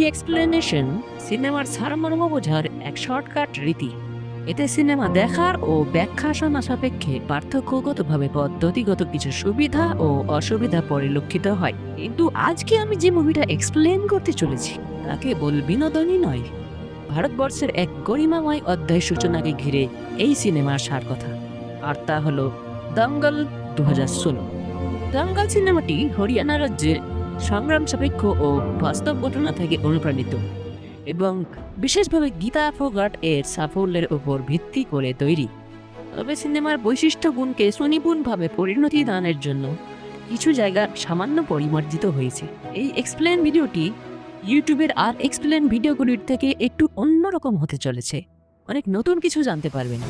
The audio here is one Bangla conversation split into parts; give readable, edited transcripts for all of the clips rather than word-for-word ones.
এক্সপ্লেনেশন সিনেমার সারমর্ম বোঝার এক শর্টকাট রীতি। এতে সিনেমা দেখার ও ব্যাখ্যা শোনা সাপেক্ষে পার্থক্যগতভাবে পদ্ধতিগত কিছু সুবিধা ও অসুবিধা পরিলক্ষিত হয়। কিন্তু আজকে আমি যে মুভিটা এক্সপ্লেন করতে চলেছি তা কেবল বিনোদনই নয়, ভারতবর্ষের এক গরিমাময় অধ্যায় সূচনাকে ঘিরে এই সিনেমার সার কথা। আর তা হলো দাঙ্গল 2016। দাঙ্গল সিনেমাটি হরিয়ানা রাজ্যের সংগ্রাম সাপেক্ষ ও বাস্তব ঘটনা থেকে অনুপ্রাণিত এবং বিশেষভাবে গীতা ফোগাট এর সাফল্যের উপর ভিত্তি করে তৈরি। তবে সিনেমার বৈশিষ্ট্য গুণকে সুনিপুণভাবে পরিণতি দানের জন্য কিছু জায়গা সামান্য পরিমার্জিত হয়েছে। এই এক্সপ্লেন ভিডিওটি ইউটিউবের আর এক্সপ্লেন ভিডিওগুলির থেকে একটু অন্যরকম হতে চলেছে। অনেক নতুন কিছু জানতে পারবেন,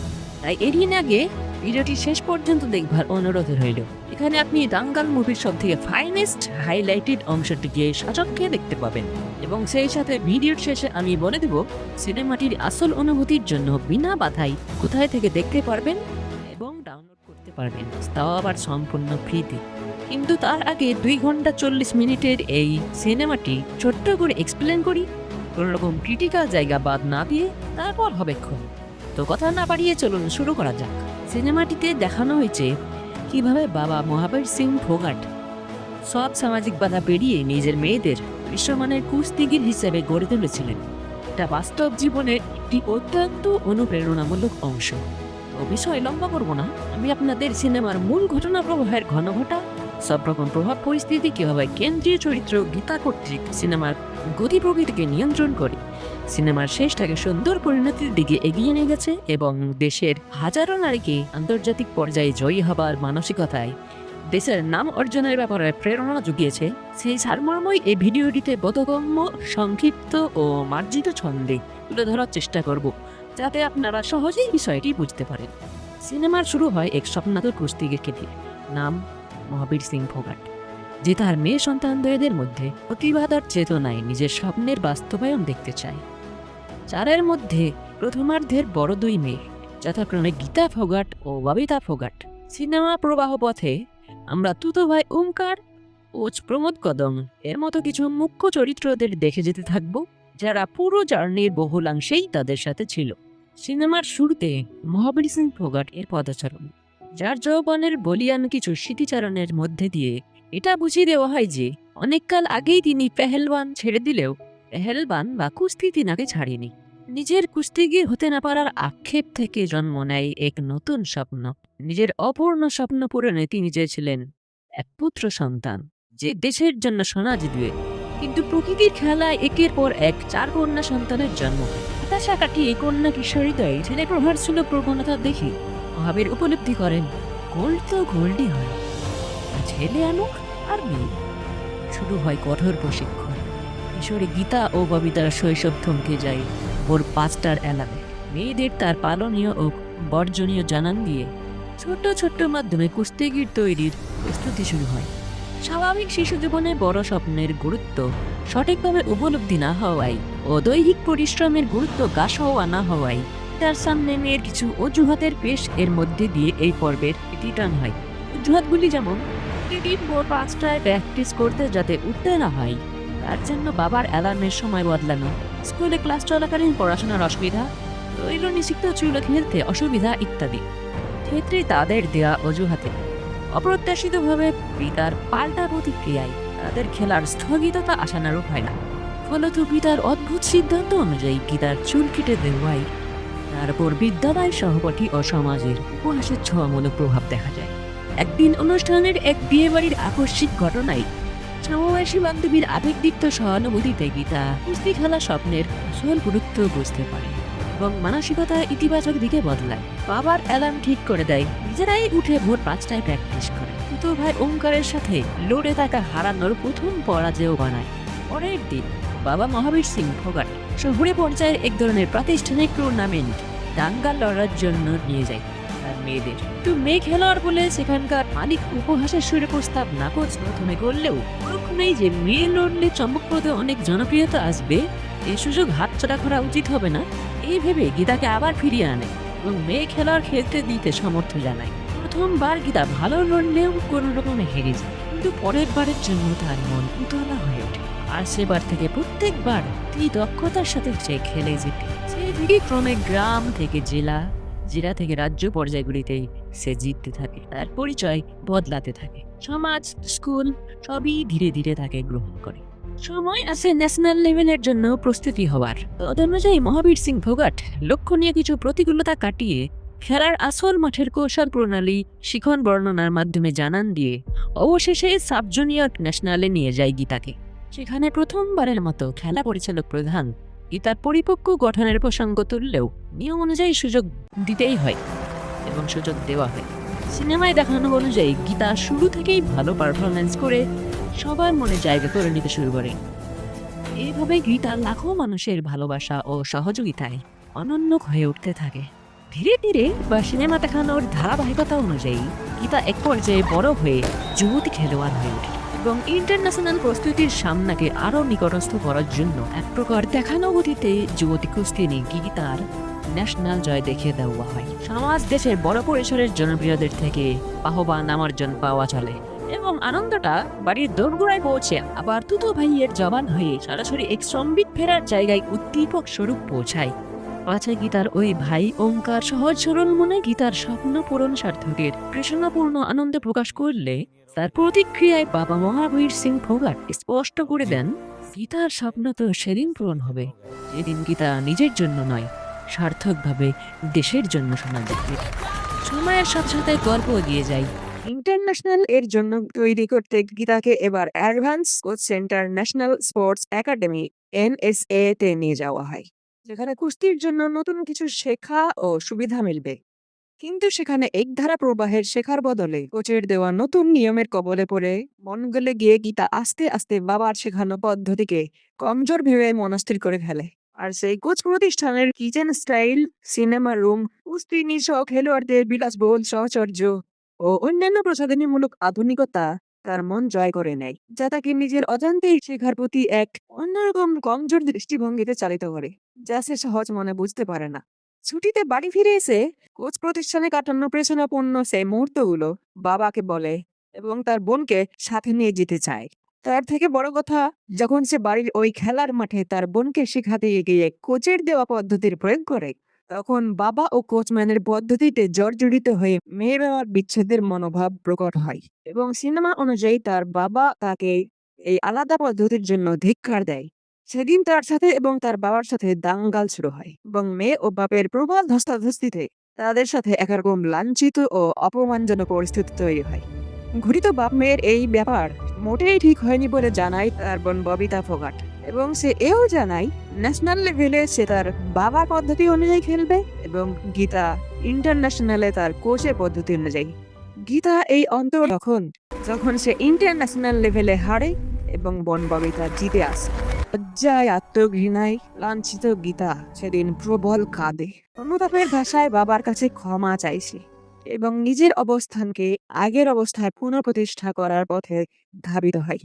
তাই এড়িয়ে না গিয়ে ভিডিওটি শেষ পর্যন্ত দেখবার অনুরোধ রইল। এখানে আপনি দাঙ্গাল মুভির সব থেকে ফাইনেস্ট হাইলাইটেড অংশটিকে সচক্ষে দেখতে পাবেন এবং সেই সাথে ভিডিওর শেষে আমি বলে দেব সিনেমাটির আসল অনুভূতির জন্য বিনা বাধাই কোথায় থেকে দেখতে পারবেন এবং ডাউনলোড করতে পারবেন, তাও আবার সম্পূর্ণ ফ্রিতে। কিন্তু তার আগে 2 ঘন্টা 40 মিনিটের এই সিনেমাটি ছোট্ট করে এক্সপ্লেন করি, কোনো রকম ক্রিটিক্যাল জায়গা বাদ না দিয়ে, তারপর হবে ক্ষণ। তো কথা না বাড়িয়ে চলুন শুরু করা যাক। সিনেমাটিতে দেখানো হয়েছে কিভাবে বাবা মহাবীর সিং ফোগাট সব সামাজিক বাধা পেরিয়ে নিজের মেয়েদের বিশ্বমানের কুস্তিগির হিসেবে গড়ে তুলেছিলেন। এটা বাস্তব জীবনের একটি অত্যন্ত অনুপ্রেরণামূলক অংশ। তো বিষয় লম্বা করবো না, আমি আপনাদের সিনেমার মূল ঘটনা প্রবাহের ঘনঘটা, সব রকম প্রভাব পরিস্থিতি কিভাবে কেন্দ্রীয় চরিত্র গীতা কর্তৃক সিনেমার গতি প্রকৃতিকে নিয়ন্ত্রণ করে সিনেমার শেষটাকে সুন্দর পরিণতির দিকে এগিয়ে নিয়ে গেছে এবং দেশের হাজারো নারীকে আন্তর্জাতিক পর্যায়ে জয়ী হবার মানসিকতায় দেশের নাম অর্জনের ব্যাপারে প্রেরণা জুগিয়েছে, সেই সারমর্মই এই ভিডিওটিতে বোধগম্য, সংক্ষিপ্ত ও মার্জিত ছন্দে তুলে ধরার চেষ্টা করব, যাতে আপনারা সহজেই বিষয়টি বুঝতে পারেন। সিনেমার শুরু হয় এক স্বপ্নাতুর কুস্তিগিরকে দিয়ে, নাম মহাবীর সিং ফোগাট, যে তার মেয়ে সন্তানদের মধ্যে প্রতিভাদার চেতনায় নিজের স্বপ্নের বাস্তবায়ন দেখতে চায়। চারের মধ্যে প্রথমার্ধের বড় 2 মেয়ে, যথাক্রমে গীতা ফোগাট ও ববিতা ফোগাট। সিনেমা প্রবাহ পথে আমরা তুতো ভাই ওমকার ও প্রমোদ কদম এর মতো কিছু মুখ্য চরিত্রদের দেখে যেতে থাকবো, যারা পুরো জার্নির বহুলাংশেই তাদের সাথে ছিল। সিনেমার শুরুতে মহাবীর সিং ফোগাট এর পদচারণ, যার যৌবনের বলিয়ান কিছু স্মৃতিচারণের মধ্যে দিয়ে এটা বুঝিয়ে দেওয়া হয় যে অনেককাল আগেই তিনি পেহেলওয়ান ছেড়ে দিলেও পেহেলবান বা কুস্তি তিনাকে ছাড়েনি। নিজের কুস্তিগির হতে না পারার আক্ষেপ থেকে জন্ম নেয় এক নতুন স্বপ্ন। নিজের অপূর্ণ স্বপ্ন পূরণে তিনি চেয়েছিলেন এক পুত্র সন্তান, যে দেশের জন্য সোনা জিতবে। কিন্তু প্রকৃতির খেলায় একের পর এক 4 কন্যা সন্তানের জন্ম। হতাশা কাটিয়ে কন্যা কিশোরীদয় ছেলে প্রভার ছিল প্রবণতা দেখি মহাবীর উপলব্ধি করেন গোল্ড তো গোল্ডই হয়, ছেলে আনুক আর মেয়ে। শুরু হয় কঠোর প্রশিক্ষণ। কিশোরী গীতা ও ববিতার শৈশব থমকে যায় ভোর 5টার অ্যালার্মে। মেয়েদের তার পালনীয় ও বর্জনীয় জানান দিয়ে ছোট ছোট্ট মাধ্যমে কুস্তিগির তৈরির প্রস্তুতি শুরু হয়। স্বাভাবিক শিশু জীবনে বড় স্বপ্নের গুরুত্ব সঠিকভাবে উপলব্ধি না হওয়ায় ও দৈহিক পরিশ্রমের গুরুত্ব গা হওয়া না হওয়ায় তার সামনে মেয়ের কিছু অজুহাতের পেশ এর মধ্যে দিয়ে এই পর্বের রিটার্ন হয়। অজুহাতগুলি যেমন প্রতিদিন ভোর 5টায় প্র্যাকটিস করতে যাতে উঠতে না হয়, তার জন্য বাবার অ্যালার্মের সময় বদলানো, স্কুলে ক্লাস চলাকালীন পড়াশোনার অসুবিধা, দৈর নিষিদ্ধ চুলো খেলতে অসুবিধা ইত্যাদি ক্ষেত্রে তাদের দেওয়া অজুহাতে অপ্রত্যাশিতভাবে পিতার পাল্টা প্রতিক্রিয়ায় তাদের খেলার স্থগিততা আশানুরূপ হয় না। ফলত পিতার অদ্ভুত সিদ্ধান্ত অনুযায়ী গীতার চুল কেটে দেওয়ায় তার উপর বিদ্যালয় সহপাঠী ও সমাজের উপহাসের ছোঁয়ামূলক প্রভাব দেখা যায়। একদিন অনুষ্ঠানের এক বিয়ে বাড়ির আকস্মিক ঘটনায় সমবয়সী বান্ধবীর আবেগদীপ্ত সহানুভূতিতে গীতা কুস্তি খেলা স্বপ্নের আসল গুরুত্ব বুঝতে পারে এবং মানসিকতা ইতিবাচক দিকে বদলায়। বাবার অ্যালার্ম ঠিক করে দেয়, নিজেরাই উঠে ভোর 5টায় প্র্যাকটিস করে। তো ভাই ওমকারের সাথে লড়ে থাকা হারানোর প্রথম পরাজয় বানায়। পরের দিন বাবা মহাবীর সিং ফোগাট শহুরে পর্যায়ের এক ধরনের প্রাতিষ্ঠানিক টুর্নামেন্ট দাঙ্গাল লড়ার জন্য নিয়ে যায় তার মেয়েদের। তো মেয়ে খেলোয়াড় বলে সেখানকার মালিক উপহাসের সুরে প্রস্তাব নাকচ প্রথমে করলেও পরক্ষণেই যে মেয়ে লড়লে চমকপ্রদ অনেক জনপ্রিয়তা আসবে, এই সুযোগ হাতছাড়া করা উচিত হবে না, এই ভেবে গীতাকে আবার ফিরিয়ে আনে এবং মেয়ে খেলোয়াড় খেলতে দিতে সমর্থ জানায়। প্রথমবার গীতা ভালো লড়লেও কোনো রকমে হেরে যায়, কিন্তু পরের বারের জন্য তার মন উতলা হয়ে ওঠে। আর সেবার থেকে প্রত্যেকবার এই দক্ষতার সাথে সে খেলে যেতে সেই থেকে ক্রমে গ্রাম থেকে জেলা, জেলা থেকে রাজ্য পর্যায়গুলিতে সে জিততে থাকে। তার পরিচয় বদলাতে থাকে। সমাজ, স্কুল সবই ধীরে ধীরে তাকে গ্রহণ করে। সময় আছে ন্যাশনাল লেভেলের জন্য প্রস্তুতি হওয়ার। তদনুযায়ী মহাবীর সিং ফোগাট লক্ষণীয় কিছু প্রতিকূলতা কাটিয়ে খেলার আসল মাঠের কৌশল প্রণালী শিখন বর্ণনার মাধ্যমে জানান দিয়ে অবশেষে সাব জুনিয়র ন্যাশনালে নিয়ে যায় গীতাকে। সেখানে প্রথমবারের মতো খেলা পরিচালক প্রধান গীতার পরিপক্ক গঠনের প্রসঙ্গ তুললেও নিয়ম অনুযায়ী সুযোগ দিতেই হয় এবং সুযোগ দেওয়া হয়। সিনেমায় দেখানো অনুযায়ী গীতা শুরু থেকেই ভালো পারফরমেন্স করে সবার মনে জায়গা করে নিতে শুরু করে। এইভাবে গীতা লাখো মানুষের ভালোবাসা ও সহযোগিতায় অনন্য হয়ে উঠতে থাকে। ধীরে ধীরে বা সিনেমা দেখানোর ধারাবাহিকতা অনুযায়ী গীতা এক পর্যায়ে বড় হয়ে যুবতী খেলোয়াড় হয়ে ওঠে এবং ইন্টারন্যাশনাল প্রস্তুতির সামনাকে আরও নিকটস্থ করার জন্য এক প্রকার দেখানো গতিতে যুবতী কুস্তি গীতার ন্যাশনাল জয় দেখিয়ে দেওয়া হয়। সমাজ দেশের বড় পরিসরের জনপ্রিয়দের থেকে বাহবা নামার্জন পাওয়া চলে এবং আনন্দটা বাড়ির দোরগোড়ায় পৌঁছে আবার তুতো ভাইয়ের জবান হয়ে সরাসরি এক সম্বিত ফেরার জায়গায় উদ্দীপক স্বরূপ পৌঁছায়। আছে গীতার ওই ভাই ওঙ্কার সহজ সরল মনে গীতার স্বপ্ন পূরণ সার্থকের কৃষ্ণপূর্ণ আনন্দে প্রকাশ করলে তার প্রতিক্রিয়ায় বাবা মহাবীর সিং ফোগাট স্পষ্ট করে দেন, গীতার স্বপ্ন তো সেদিন পূরণ হবে যেদিন গীতা নিজের জন্য নয়, সার্থকভাবে দেশের জন্য শোনা যাবে। সময়ের সাথে সাথে গল্প এগিয়ে যায়। ইন্টারন্যাশনাল এর জন্য তৈরি করতে গীতাকে এবার advance coach centre national sports academy NSA তে নিয়ে যাওয়া হয়, যেখানে কুস্তির জন্য নতুন কিছু শেখা ও সুবিধা মিলবে। কিন্তু সেখানে একধারা প্রবাহের শেখার বদলে কোচের দেওয়া নতুন নিয়মের কবলে পড়ে মন গলে গিয়ে গীতা আস্তে আস্তে বাবার শেখানো পদ্ধতিকে কমজোর ভেবে মনস্থির করে ফেলে। আর সেই কোচ প্রতিষ্ঠানের কিচেন স্টাইল, সিনেমা রুম, কুস্তি নিঃসহ খেলোয়াড়দের বিলাসবহুল সাহচর্য ও অন্যান্য প্রসাধনীমূলক আধুনিকতা তার মন জয় করে নেয়, যা তাকে নিজের অজান্তেই শেখার প্রতি এক অন্যরকম কমজোর দৃষ্টিভঙ্গিতে চালিত করে, যা সে সহজ মনে বুঝতে পারে না। ছুটিতে বাড়ি ফিরে এসে কোচ প্রতিষ্ঠানে কাটানো প্রেরণাপূর্ণ সেই মুহূর্তগুলো বাবাকে বলে এবং তার বোনকে সাথে নিয়ে যেতে চায়। তার থেকে বড় কথা, যখন সে বাড়ির ওই খেলার মাঠে তার বোনকে শেখাতে গিয়ে কোচের দেওয়া পদ্ধতির প্রয়োগ করে, তখন বাবা ও কোচম্যানের পদ্ধতিতে জর্জরিত হয়ে মেয়ে বাবার বিচ্ছেদের মনোভাব প্রকট হয় এবং সিনেমা অনুযায়ী তার বাবা তাকে এই আলাদা পদ্ধতির জন্য ধিক্কার দেয়। সেদিন তার সাথে এবং তার বাবার সাথে দাঙ্গাল শুরু হয় এবং মেয়ে ও বাপের প্রবল ধস্তাধস্তিতে তাদের সাথে একরকম লাঞ্ছিত ও অপমানজনক পরিস্থিতি তৈরি হয়। ঘুরিত বাপ মেয়ের এই ব্যাপার মোটেই ঠিক হয়নি বলে জানায় তার বোন ববিতা ফোগাট এবং সে এও জানায় ন্যাশনাল লেভেলে সে তার বাবার পদ্ধতি অনুযায়ী খেলবে এবং গীতা ইন্টারন্যাশনালে তার কোচের পদ্ধতি অনুযায়ী। গীতা এই অন্তর যখন সে ইন্টারন্যাশনাল লেভেলে হারে এবং বোন ববিতা জিতে আসে। লজ্জায় আত্মঘৃণায় লাঞ্ছিত গীতা সেদিন প্রবল কাঁদে, অনুতাপের ভাষায় বাবার কাছে ক্ষমা চাইছে এবং নিজের অবস্থানকে আগের অবস্থায় পুনঃপ্রতিষ্ঠা করার পথে ধাবিত হয়।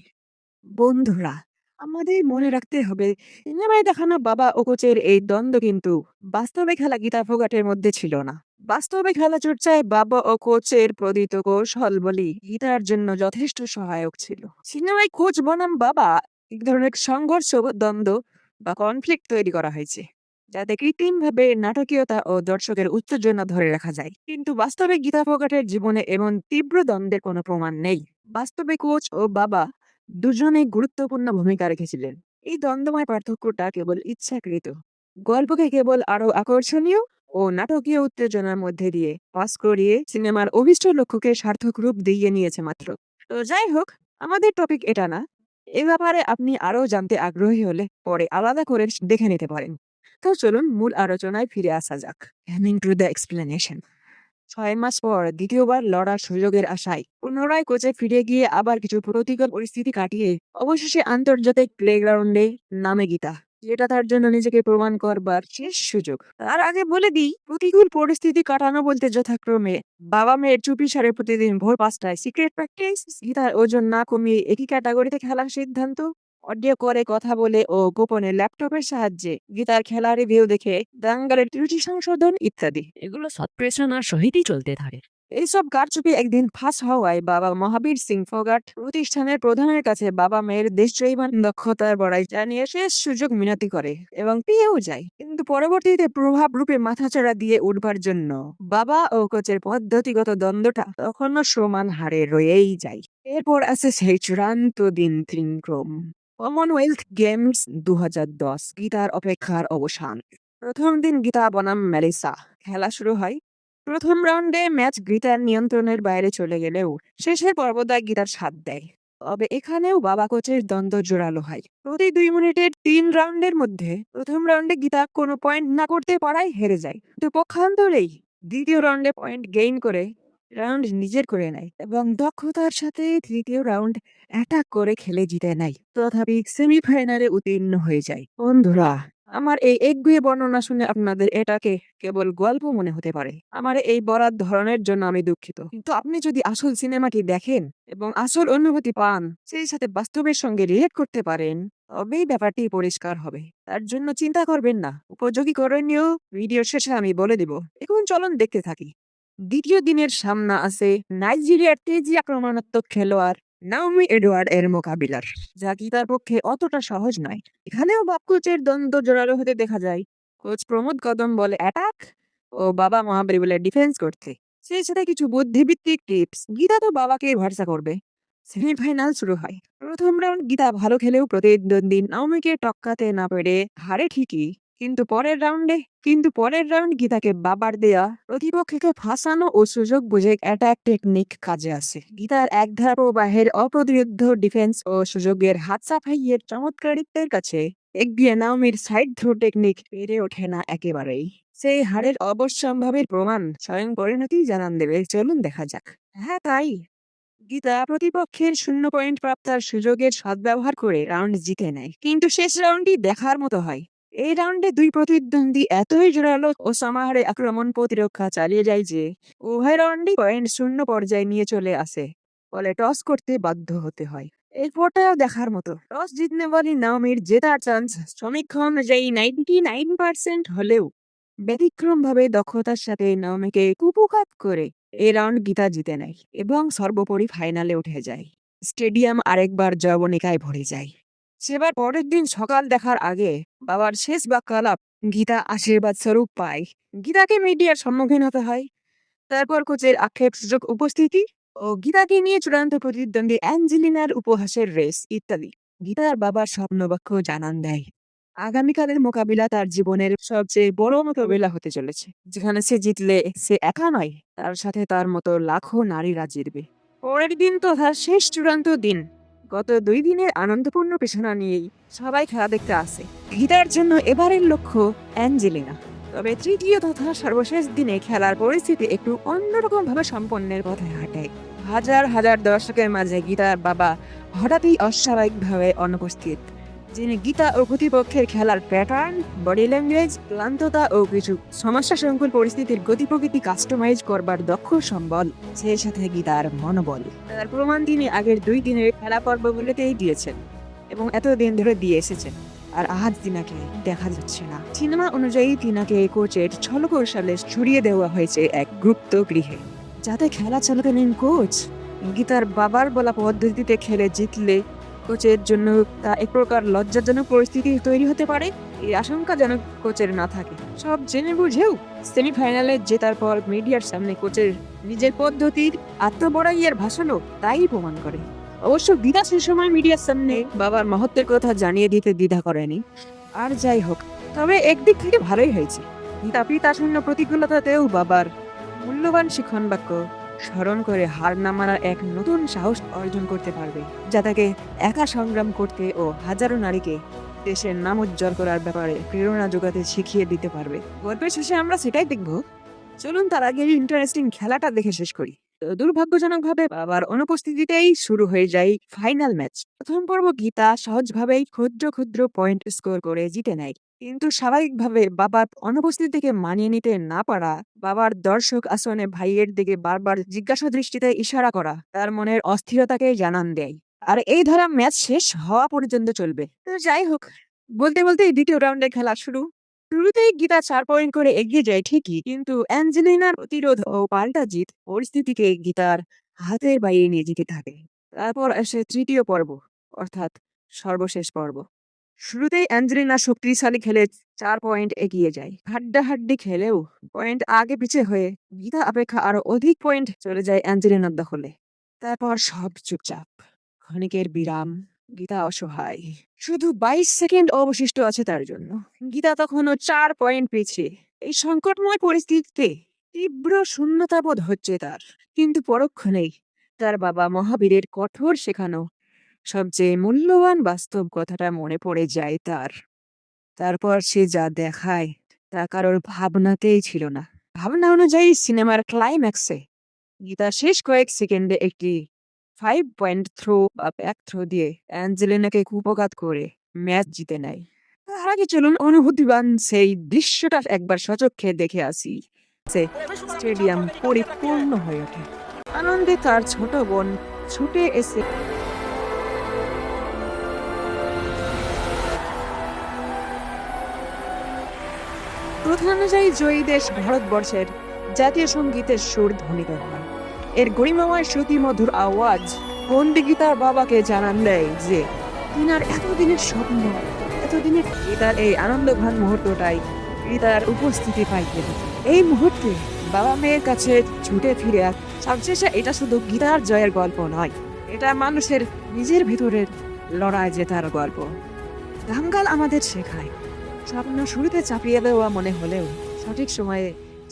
বন্ধুরা, আমাদের মনে রাখতে হবে, সিনেমায় দেখানো বাবা ও কোচের এই দ্বন্দ্ব কিন্তু বাস্তবে খেলা গীতা ফোগাটের মধ্যে ছিল না। বাস্তবে খেলা চর্চায় বাবা ও কোচের প্রদত্ত কৌশল বলি গীতার জন্য যথেষ্ট সহায়ক ছিল। সিনেমায় কোচ বনাম বাবা এক ধরনের সংঘর্ষ, দ্বন্দ্ব বা কনফ্লিক্ট তৈরি করা হয়েছে, যাতে কৃত্রিমভাবে নাটকীয়তা ও দর্শকের উত্তেজনা ধরে রাখা যায়। কিন্তু বাস্তবে গীতা ফোগাটের জীবনে এমন তীব্র দ্বন্দ্বের কোনো প্রমাণ নেই। বাস্তবে কোচ ও বাবা দুজনেই গুরুত্বপূর্ণ ভূমিকা রেখেছিলেন। এই দ্বন্দ্বময় পার্থক্যটা কেবল ইচ্ছাকৃত, গল্পকে কেবল আরো আকর্ষণীয় ও নাটকীয় উত্তেজনার মধ্যে দিয়ে পাস করিয়ে সিনেমার অভিষ্ট লক্ষ্যকে সার্থক রূপ দিয়ে নিয়েছে মাত্র। তো যাই হোক, আমাদের টপিক এটা না। এ ব্যাপারে আপনি আরো জানতে আগ্রহী হলে পরে আলাদা করে দেখে নিতে পারেন। তো চলুন মূল আলোচনায় ফিরে আসা যাক। Coming to the explanation. 6 মাস পর দ্বিতীয়বার লড়ার সুযোগের আশায় পুনরায় কোচে ফিরে গিয়ে আবার কিছু প্রতিকূল পরিস্থিতি কাটিয়ে অবশেষে আন্তর্জাতিক প্লেগ্রাউন্ডে নামে গীতা, যেটা তার জন্য নিজেকে প্রমাণ করবার শেষ সুযোগ। তার আগে বলে দিই, প্রতিকূল পরিস্থিতি কাটানো বলতে যথাক্রমে বাবা মেয়ের চুপিসারে প্রতিদিন ভোর 5টায় সিক্রেট প্র্যাকটিস, গীতার ওজন না কমিয়ে একই ক্যাটাগরিতে খেলার সিদ্ধান্ত, অডিও করে কথা বলে ও গোপনে ল্যাপটপের সাহায্যে গীতার খেলা রিভিউ দেখে দাঙ্গালের ত্রুটি সংশোধন ইত্যাদি। এগুলো সৎপ্রেষণার সহিতই চলতে থাকে। এইসব কারচুপি একদিন ফাঁস হওয়ায় বাবা মহাবীর সিং ফোগাট প্রতিষ্ঠানের প্রধানের কাছে বাবা মেয়ের দেশজয়ীমান দক্ষতার বড়াই জানিয়ে শেষ সুযোগ মিনতি করে এবং পেয়েও যায়, কিন্তু পরবর্তীতে প্রভাব রূপে মাথাচাড়া দিয়ে উঠবার জন্য বাবা ও কোচের পদ্ধতিগত দ্বন্দ্বটা তখনও সমান হারে রয়েই যায়। এরপর আছে সেই চূড়ান্ত দিন ত্রিক্রম, কমনওয়েলথ গেমস 2010, গীতার অপেক্ষার অবসান। প্রথম দিন গীতা বনাম মেলিসা খেলা শুরু হয়। প্রথম রাউন্ডে ম্যাচ গীতার নিয়ন্ত্রণের বাইরে চলে গেলেও শেষের পর্বদায় গীতার সাথ দেয়। তবে এখানেও বাবা কোচের দ্বন্দ্ব জোরালো হয়। প্রতি 2 মিনিটের 3 রাউন্ডের মধ্যে প্রথম রাউন্ডে গীতা কোনো পয়েন্ট না করতে পারায় হেরে যায়, তো পক্ষান্তরেই দ্বিতীয় রাউন্ডে পয়েন্ট গেইন করে রাউন্ড নিজের করে নেয় এবং দক্ষতার সাথে তৃতীয় রাউন্ড অ্যাটাক করে খেলে জিতে নেয়। তথাপি সেমিফাইনালে উত্তীর্ণ হয়ে যায়। বন্ধুরা, আমার এই একগুঁয়ে বর্ণনা শুনে আপনাদের এটাকে কেবল গল্প মনে হতে পারে। আমার এই বরাত ধরনের জন্য আমি দুঃখিত, কিন্তু আপনি যদি আসল সিনেমাটি দেখেন এবং আসল অনুভূতি পান, সেই সাথে বাস্তবের সঙ্গে রিলেট করতে পারেন, তবেই ব্যাপারটি পরিষ্কার হবে। তার জন্য চিন্তা করবেন না, উপযোগী করণীয় ভিডিও শেষে আমি বলে দেব। এখন চলুন দেখতে থাকি। দ্বিতীয় দিনের সামনে আছে নাইজেরিয়ার তেজি আক্রমণাত্মক খেলোয়াড় নাওমি এডওয়ার্ড এর মোকাবিলার, যা কি তার পক্ষে অতটা সহজ নয়। এখানেও বাপ কোচের দ্বন্দ্ব জোরালো হতে দেখা যায়। কোচ প্রমোদ কদম বলে অ্যাটাক ও বাবা মহাবীর বলে ডিফেন্স করতে, সেই সাথে কিছু বুদ্ধিভিত্তিক টিপস। গীতা তো বাবাকে ভরসা করবে। সেমিফাইনাল শুরু হয়। প্রথম রাউন্ড গীতা ভালো খেলেও প্রতিদ্বন্দ্বী নাওমিকে টক্কাতে না পেরে হারে ঠিকই, কিন্তু পরের রাউন্ড গীতাকে বাবার দেয়া প্রতিপক্ষকে ফাঁসানো ও সুযোগ বুঝে অ্যাটাক টেকনিক কাজে আসে। গীতার একধারা প্রবাহের অপ্রতিরোধ্য ডিফেন্স ও সুযোগের হাত সাফাইয়ের চমৎকারিত্বের কাছে একগিয়ে নাওমির সাইড থ্রো টেকনিক পেরে ওঠে না একেবারেই। সেই হারের অবশ্যম্ভাবীর প্রমাণ স্বয়ং পরিণতি জানান দেবে, চলুন দেখা যাক। হ্যাঁ তাই, গীতা প্রতিপক্ষের 0 পয়েন্ট প্রাপ্তার সুযোগের সদ্ব্যবহার করে রাউন্ড জিতে নেয়, কিন্তু শেষ রাউন্ডটি দেখার মতো হয়। এই রাউন্ডে দুই প্রতিদ্বন্দ্বী এতই জোরালো ও সমাহারে আক্রমণ প্রতিরক্ষা চালিয়ে যায় যে উভয় রাউন্ডই পয়েন্ট শূন্য পর্যায়ে নিয়ে চলে আসে, ফলে টস করতে বাধ্য হতে হয়। এরপরটাও দেখার মতো। টস জিতনে বলি নাওমির জেতার চান্স সমীক্ষা অনুযায়ী 99% হলেও ব্যতিক্রমভাবে দক্ষতার সাথে নাওমিকে কুপোকাত করে এই রাউন্ড গীতা জিতে নেয় এবং সর্বোপরি ফাইনালে উঠে যায়। স্টেডিয়াম আরেকবার জবনিকায় ভরে যায়। সেবার পরের দিন সকাল দেখার আগে বাবার শেষ বাক্যালাপ গীতা আশীর্বাদ স্বরূপ পায়। গীতাকে মিডিয়ার সম্মুখীন হতে হয়। তারপর কোচের আক্ষেপসূচক উপস্থিতি ও গীতাকে নিয়ে চূড়ান্ত প্রতিদ্বন্দ্বী অ্যাঞ্জেলিনার উপহাসের রেস ইত্যাদি। গীতার বাবার স্বপ্নবাক্য জানান দেয় আগামীকালের মোকাবিলা তার জীবনের সবচেয়ে বড় মোকাবিলা হতে চলেছে, যেখানে সে জিতলে সে একা নয়, তার সাথে তার মতো লাখো নারীরা জিতবে। পরের দিন তথা শেষ চূড়ান্ত দিন। গত 2 দিনের আনন্দপূর্ণ পেছনা নিয়েই সবাই খেলা দেখতে আসে। গীতার জন্য এবারের লক্ষ্য অ্যাঞ্জেলিনা। তবে তৃতীয় তথা সর্বশেষ দিনে খেলার পরিস্থিতি একটু অন্যরকম ভাবে সম্পন্নের পথে হাঁটে। হাজার হাজার দর্শকের মাঝে গীতার বাবা হঠাৎই অস্বাভাবিকভাবে অনুপস্থিত, যিনি গীতা ও প্রতিপক্ষের খেলার প্যাটার্ন, বডি ল্যাঙ্গুয়েজ, ক্লান্ততা ও কিছু সমস্যা সংকুল পরিস্থিতির গতি প্রকৃতি কাস্টমাইজ করবার দক্ষ সম্বল, সেই সাথে গীতার মনোবল। তার প্রমাণ তিনি আগের 2 দিনের খেলা পর্বগুলোতেই দিয়েছেন এবং এতদিন ধরে দিয়ে এসেছেন। আর আজ তিনাকে দেখা যাচ্ছে না। সিনেমা অনুযায়ী তিনাকে কোচের ছলকৌশলে ছড়িয়ে দেওয়া হয়েছে এক গুপ্ত গৃহে, যাতে খেলা চলাকালীন কোচ গীতার বাবার বলা পদ্ধতিতে খেলে জিতলে কোচের জন্য তা এক প্রকার লজ্জাজনক পরিস্থিতি তৈরি হতে পারে। এই আশঙ্কা যেন কোচের না থাকে। সব জেনে বুঝেও সেমিফাইনালে জেতার পর মিডিয়ার সামনে কোচের নিজের পদ্ধতির আত্মবড়াইয়ের ভাষণও তাই প্রমাণ করে। অবশ্য গীতা সে সময় মিডিয়ার সামনে বাবার মহত্বের কথা জানিয়ে দিতে দ্বিধা করেনি। আর যাই হোক, তবে একদিক থেকে ভালোই হয়েছে। গীতা পিতা শূন্য প্রতিকূলতাতেও বাবার মূল্যবান শিক্ষণ বাক্য স্মরণ করে হার না মানার এক নতুন সাহস অর্জন করতে পারবে, যা তাকে একা সংগ্রাম করতে ও হাজারো নারীকে দেশের নাম উজ্জ্বল করার ব্যাপারে প্রেরণা যোগাতে শিখিয়ে দিতে পারবে। গল্পের শেষে আমরা সেটাই দেখব। চলুন তার আগে ইন্টারেস্টিং খেলাটা দেখে শেষ করি। তো দুর্ভাগ্যজনকভাবে বাবার অনুপস্থিতিতেই শুরু হয়ে যায় ফাইনাল ম্যাচ। প্রথম পর্ব গীতা সহজভাবেই ক্ষুদ্র ক্ষুদ্র পয়েন্ট স্কোর করে জিতে নেয়, কিন্তু স্বাভাবিকভাবে বাবার অনুপস্থিতিকে মানিয়ে নিতে না পারা, বাবার দর্শক আসনে ভাইয়ের দিকে বারবার জিজ্ঞাসা দৃষ্টিতে ইশারা করা তার মনের অস্থিরতাকে জানান দেয়। আর এই ধারা ম্যাচ শেষ হওয়া পর্যন্ত চলবে। তো যাই হোক, বলতে বলতে দ্বিতীয় রাউন্ডে খেলা শুরু। শুরুতেই গীতা 4 পয়েন্ট করে এগিয়ে যায় ঠিকই, কিন্তু অ্যাঞ্জেলিনার প্রতিরোধ ও পাল্টা জিত পরিস্থিতিকে গীতার হাতের বাইরে নিয়ে যেতে থাকে। তারপর আসে তৃতীয় পর্ব, অর্থাৎ সর্বশেষ পর্ব। শুরুতেই অ্যাঞ্জেলিনা শক্তিশালী খেলে 4 পয়েন্ট এগিয়ে যায়। হাড্ডাহাড্ডি খেলেও পয়েন্ট আগে পিছে হয়ে গীতা অপেক্ষা আরো অধিক পয়েন্ট চলে যায় অ্যাঞ্জেলিনার দখলে। তারপর সব চুপচাপ। ক্ষণিকের বিরাম। গীতা অসহায়। শুধু 22 সেকেন্ড অবশিষ্ট আছে তার জন্য। গীতা তখনও 4 পয়েন্ট পিছিয়ে। এই সংকটময় পরিস্থিতিতে তীব্র শূন্যতা বোধ হচ্ছে তার, কিন্তু পরক্ষণেই তার বাবা মহাবীরের কঠোর শেখানো সবচেয়ে মূল্যবান বাস্তব কথাটা মনে পড়ে যায় তার। তারপর সে যা দেখায় তা কারোর ভাবনাতেই ছিল না। ভাবনা অনুযায়ী সিনেমার ক্লাইম্যাক্সে গীতা শেষ কয়েক সেকেন্ডে একটি 5 পয়েন্ট থ্রো বা ব্যাক থ্রো দিয়ে অ্যাঞ্জেলিনাকে কুপঘাত করে ম্যাচ জিতে নেয়। তার আগে চলুন অনুভূতিবান সেই দৃশ্যটা একবার সচক্ষে দেখে আসি। স্টেডিয়াম পরিপূর্ণ হয়ে ওঠে। আনন্দে তার ছোট বোন ছুটে এসে প্রথা অনুযায়ী জয়ী দেশ ভারতবর্ষের জাতীয় সঙ্গীতের সুর ধ্বনিত হয়। এর গরিমাময় শ্রুতিমধুর আওয়াজ বন্দি গীতার বাবাকে জানান দেয় যে তিনার এতদিনের স্বপ্ন, এতদিনের গীতার এই আনন্দঘন মুহূর্তটাই গীতার উপস্থিতি পাইতে। এই মুহূর্তে বাবা মেয়ের কাছে ছুটে ফিরে সবশেষে এটা শুধু গীতার জয়ের গল্প নয়, এটা মানুষের নিজের ভিতরের লড়াই জেতার গল্প। দাঙ্গাল আমাদের শেখায় স্বপ্ন শুরুতে চাপিয়ে দেওয়া মনে হলেও সঠিক সময়ে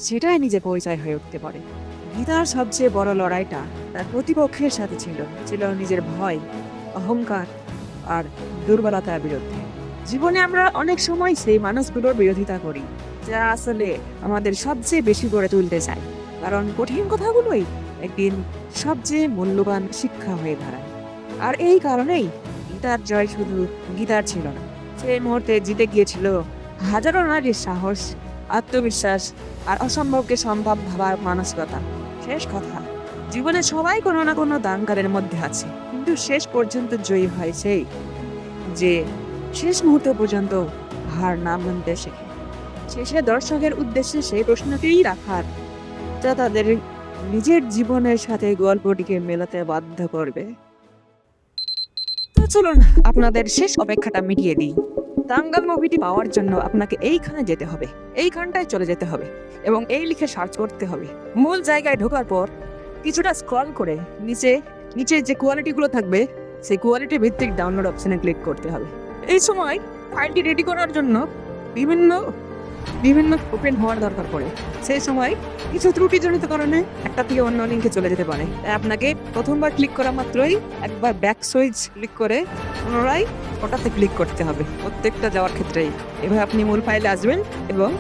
সেটাই নিজে পরিচয় হয়ে উঠতে পারে। গীতার সবচেয়ে বড় লড়াইটা তার প্রতিপক্ষের সাথে ছিল নিজের ভয়, অহংকার আর দুর্বলতার বিরুদ্ধে। জীবনে আমরা অনেক সময় সেই মানুষগুলোর বিরোধিতা করি যা আসলে আমাদের সবচেয়ে বেশি গড়ে তুলতে চায়, কারণ কঠিন কথাগুলোই একদিন সবচেয়ে মূল্যবান শিক্ষা হয়ে দাঁড়ায়। আর এই কারণেই গীতার জয় শুধু গীতার ছিল না, সেই মুহূর্তে জিতে গিয়েছিল হাজারো নারীর সাহস, আত্মবিশ্বাস আর অসম্ভবকে সম্ভব ভাবার মানসিকতা। শেষ কথা, জীবনে সবাই কোনো না কোনো দাঙ্গারের মধ্যে আছে, কিন্তু শেষ পর্যন্ত জয়ী হয় সেই যে শেষ মুহূর্ত পর্যন্ত হার না মানতে শেখে। শেষে দর্শকের উদ্দেশ্যে সেই প্রশ্নটিই রাখার যা তাদের নিজের জীবনের সাথে গল্পটিকে মেলাতে বাধ্য করবে। তো চলুন আপনাদের শেষ অপেক্ষাটা মিটিয়ে দিই। দাঙ্গাল মুভিটি পাওয়ার জন্য আপনাকে এইখানে যেতে হবে, এইখানটায় চলে যেতে হবে এবং এই লিখে সার্চ করতে হবে। মূল জায়গায় ঢোকার পর কিছুটা স্ক্রল করে নিচে যে কোয়ালিটিগুলো থাকবে সেই কোয়ালিটি ভিত্তিক ডাউনলোড অপশনে ক্লিক করতে হবে। এই সময় ফাইলটি রেডি করার জন্য বিভিন্ন ওপেন হওয়ার দরকার পড়ে। সেই সময় কিছু ত্রুটিজনিত কারণে একটা থেকে অন্য লিঙ্কে চলে যেতে পারে। তাই আপনাকে প্রথমবার ক্লিক করা মাত্রই একবার ব্যাক সুইচ ক্লিক করে পুনরায় ওটাতে ক্লিক করতে হবে প্রত্যেকটা যাওয়ার ক্ষেত্রেই। এভাবে আপনি মূল ফাইলে আসবেন এবং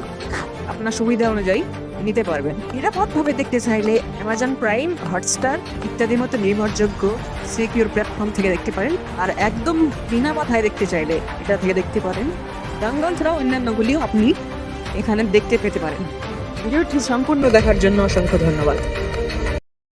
আপনার সুবিধা অনুযায়ী নিতে পারবেন। নিরাপদভাবে দেখতে চাইলে অ্যামাজন প্রাইম, হটস্টার ইত্যাদির মতো নির্ভরযোগ্য সিকিউর প্ল্যাটফর্ম থেকে দেখতে পারেন, আর একদম বিনা বাধায় দেখতে চাইলে এটা থেকে দেখতে পারেন। দাঙ্গাল ছাড়াও অন্যান্যগুলিও আপনি এখানে দেখতে পেতে পারেন। ভিডিওটি সম্পূর্ণ দেখার জন্য অসংখ্য ধন্যবাদ।